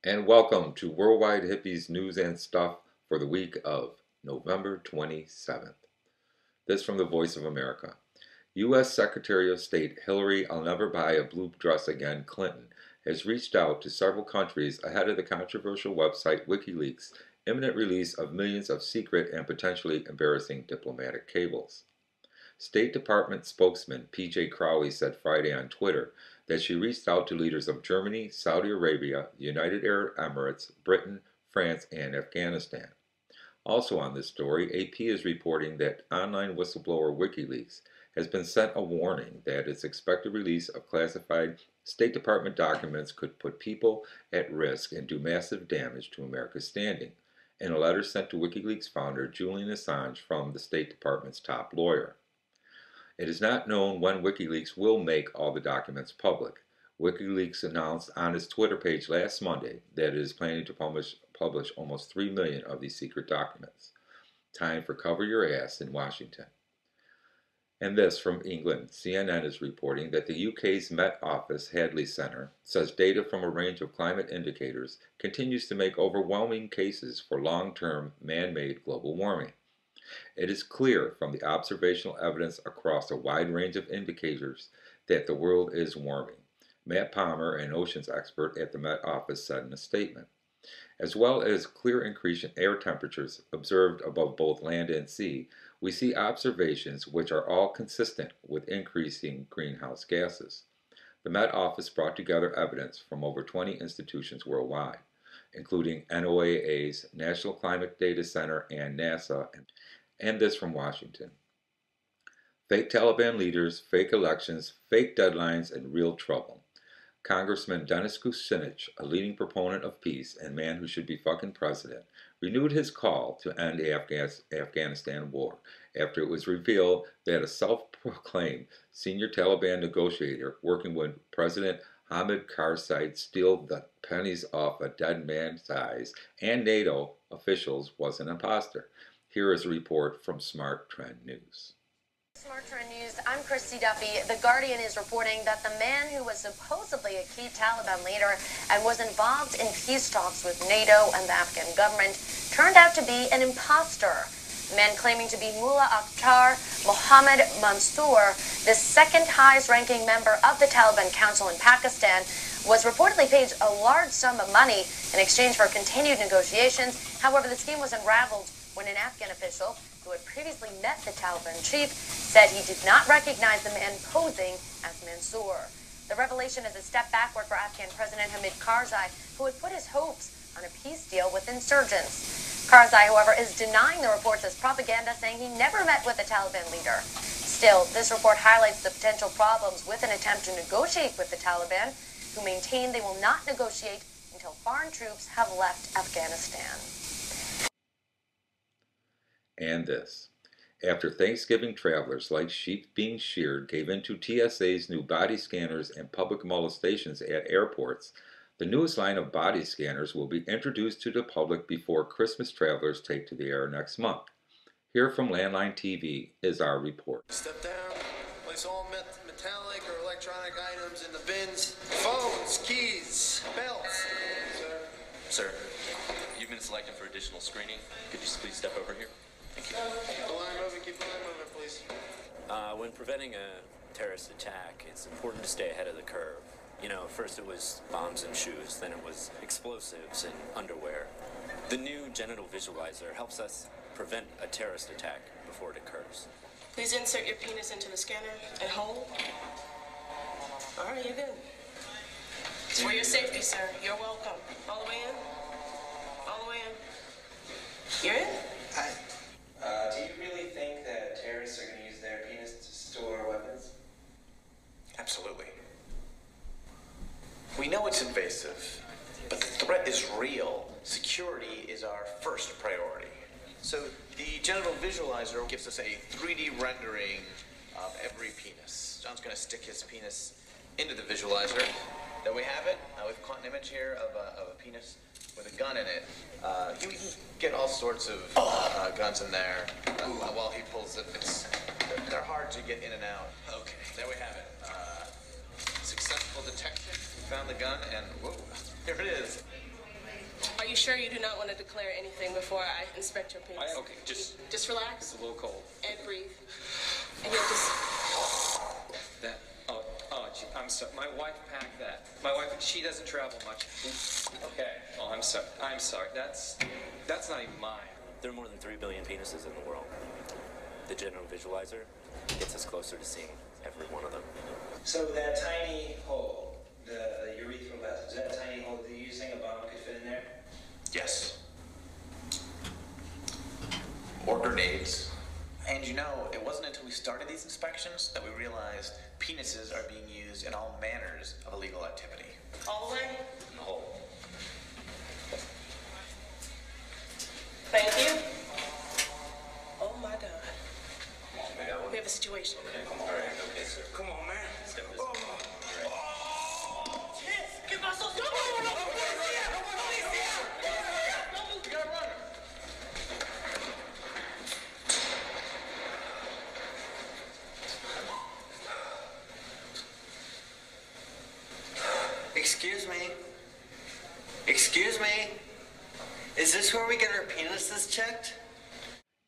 And welcome to Worldwide Hippies News and Stuff for the week of November 27th. This from the Voice of America. U.S. Secretary of State Hillary "I'll never buy a blue dress again" Clinton has reached out to several countries ahead of the controversial website WikiLeaks' imminent release of millions of secret and potentially embarrassing diplomatic cables. State Department spokesman P.J. Crowley said Friday on Twitter that she reached out to leaders of Germany, Saudi Arabia, the United Arab Emirates, Britain, France, and Afghanistan. Also on this story, AP is reporting that online whistleblower WikiLeaks has been sent a warning that its expected release of classified State Department documents could put people at risk and do massive damage to America's standing, in a letter sent to WikiLeaks founder Julian Assange from the State Department's top lawyer. It is not known when WikiLeaks will make all the documents public. WikiLeaks announced on its Twitter page last Monday that it is planning to publish almost 3 million of these secret documents. Time for cover your ass in Washington. And this from England. CNN is reporting that the UK's Met Office Hadley Centre says data from a range of climate indicators continues to make overwhelming cases for long-term man-made global warming. It is clear from the observational evidence across a wide range of indicators that the world is warming, Matt Palmer, an oceans expert at the Met Office, said in a statement. As well as clear increase in air temperatures observed above both land and sea, we see observations which are all consistent with increasing greenhouse gases. The Met Office brought together evidence from over 20 institutions worldwide, including NOAA's National Climate Data Center and NASA, and this from Washington. Fake Taliban leaders, fake elections, fake deadlines, and real trouble. Congressman Dennis Kucinich, a leading proponent of peace and man who should be fucking president, renewed his call to end the Afghanistan war after it was revealed that a self-proclaimed senior Taliban negotiator working with President Hamid Karzai steal the pennies off a dead man's eyes and NATO officials was an imposter. Here is a report from Smart Trend News. Smart Trend News, I'm Christy Duffy. The Guardian is reporting that the man who was supposedly a key Taliban leader and was involved in peace talks with NATO and the Afghan government turned out to be an imposter. The man claiming to be Mullah Akhtar Mohammad Mansour, the second highest ranking member of the Taliban Council in Pakistan, was reportedly paid a large sum of money in exchange for continued negotiations. However, the scheme was unraveled when an Afghan official who had previously met the Taliban chief said he did not recognize the man posing as Mansour. The revelation is a step backward for Afghan President Hamid Karzai, who had put his hopes on a peace deal with insurgents. Karzai, however, is denying the reports as propaganda, saying he never met with the Taliban leader. Still, this report highlights the potential problems with an attempt to negotiate with the Taliban, who maintain they will not negotiate until foreign troops have left Afghanistan. And this. After Thanksgiving, travelers, like sheep being sheared, gave in to TSA's new body scanners and public molestations at airports, the newest line of body scanners will be introduced to the public before Christmas travelers take to the air next month. Here from Landline TV is our report. Step down, place all metallic or electronic items in the bins. Phones, keys, belts. Sir, you've been selected for additional screening. Could you please step over here? Thank you. Keep the line moving, please. When preventing a terrorist attack, it's important to stay ahead of the curve. You know, first it was bombs and shoes, then it was explosives and underwear. The new genital visualizer helps us prevent a terrorist attack before it occurs. Please insert your penis into the scanner and hold. All right, you're good. It's for your safety, sir. You're welcome. All the way in? All the way in? You're in? Do you really think that terrorists are going to use their penis to store weapons? Absolutely. We know it's invasive, but the threat is real. Security is our first priority. So the genital visualizer gives us a 3D rendering of every penis. John's going to stick his penis into the visualizer. There we have it. We've caught an image here of a penis with a gun in it. You can get all sorts of guns in there while he pulls it. They're hard to get in and out. Okay, there we have it. Successful detection. Found the gun and whoa, here it is. you sure you do not want to declare anything before I inspect your penis? Okay, just relax. it's a little cold. And breathe. And you'll just... That, gee, I'm sorry. My wife packed that. My wife, she doesn't travel much. Okay. Oh, I'm sorry. That's not even mine. There are more than 3 billion penises in the world. The general visualizer gets us closer to seeing every one of them. So that tiny hole, the urethral vessel, is that tiny hole, do you think a bomb could fit in there? Yes. Or grenades. And you know, it wasn't until we started these inspections that we realized penises are being used in all manners of illegal activity. All the way? In the hole. Thank you. Oh my God. We have a situation. Come on, man. ¿Qué pasó? Excuse me? Is this where we get our penises checked?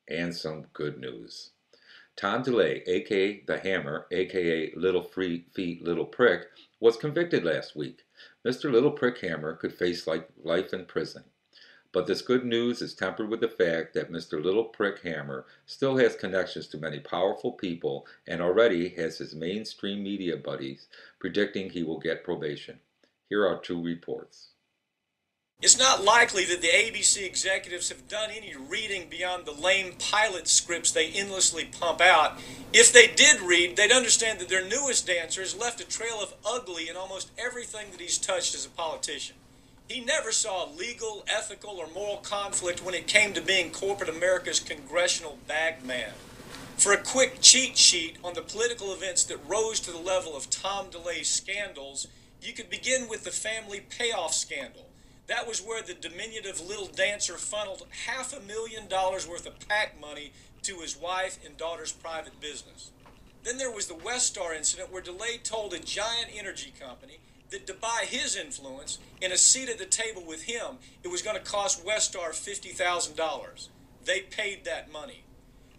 And some good news. Tom DeLay, aka The Hammer, aka Little Free Feet Little Prick, was convicted last week. Mr. Little Prick Hammer could face life in prison. But this good news is tempered with the fact that Mr. Little Prick Hammer still has connections to many powerful people and already has his mainstream media buddies predicting he will get probation. Here are two reports. It's not likely that the ABC executives have done any reading beyond the lame pilot scripts they endlessly pump out. If they did read, they'd understand that their newest dancer has left a trail of ugly in almost everything that he's touched as a politician. He never saw legal, ethical, or moral conflict when it came to being corporate America's congressional bagman. For a quick cheat sheet on the political events that rose to the level of Tom DeLay's scandals, you could begin with the family payoff scandal. That was where the diminutive little dancer funneled $500,000 worth of PAC money to his wife and daughter's private business. Then there was the Westar incident where DeLay told a giant energy company that to buy his influence and a seat at the table with him, it was going to cost Westar $50,000. They paid that money.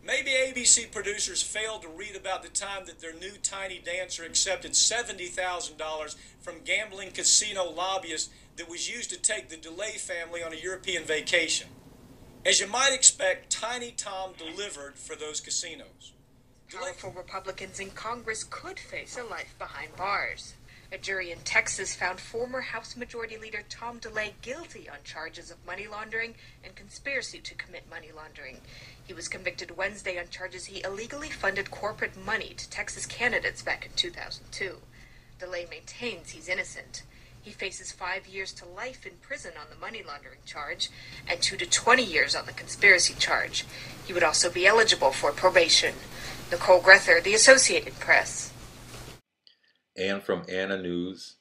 Maybe ABC producers failed to read about the time that their new tiny dancer accepted $70,000 from gambling casino lobbyists that was used to take the DeLay family on a European vacation. As you might expect, Tiny Tom delivered for those casinos. Powerful Republicans in Congress could face a life behind bars. A jury in Texas found former House Majority Leader Tom DeLay guilty on charges of money laundering and conspiracy to commit money laundering. He was convicted Wednesday on charges he illegally funded corporate money to Texas candidates back in 2002. DeLay maintains he's innocent. He faces 5 years to life in prison on the money laundering charge and 2 to 20 years on the conspiracy charge. He would also be eligible for probation. Nicole Grether, The Associated Press. And from Anna News,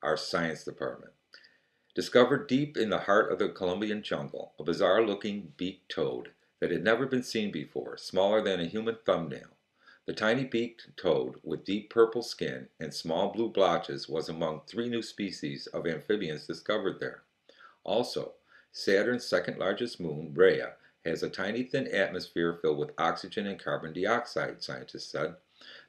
our science department. Discovered deep in the heart of the Colombian jungle, a bizarre-looking beaked toad that had never been seen before, smaller than a human thumbnail. The tiny beaked toad with deep purple skin and small blue blotches was among 3 new species of amphibians discovered there. Also, Saturn's second largest moon, Rhea, has a tiny thin atmosphere filled with oxygen and carbon dioxide, scientists said.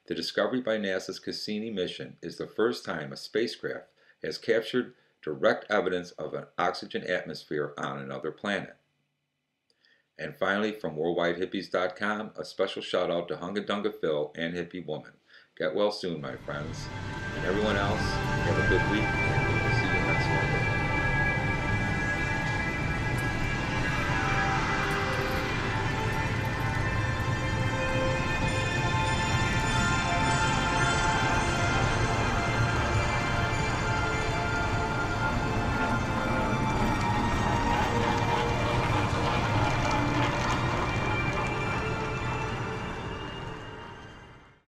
The discovery by NASA's Cassini mission is the first time a spacecraft has captured direct evidence of an oxygen atmosphere on another planet. And finally, from WorldwideHippies.com, a special shout out to Hunga Dunga Phil and Hippie Woman. Get well soon, my friends. And everyone else, have a good week, and we'll see you next Monday.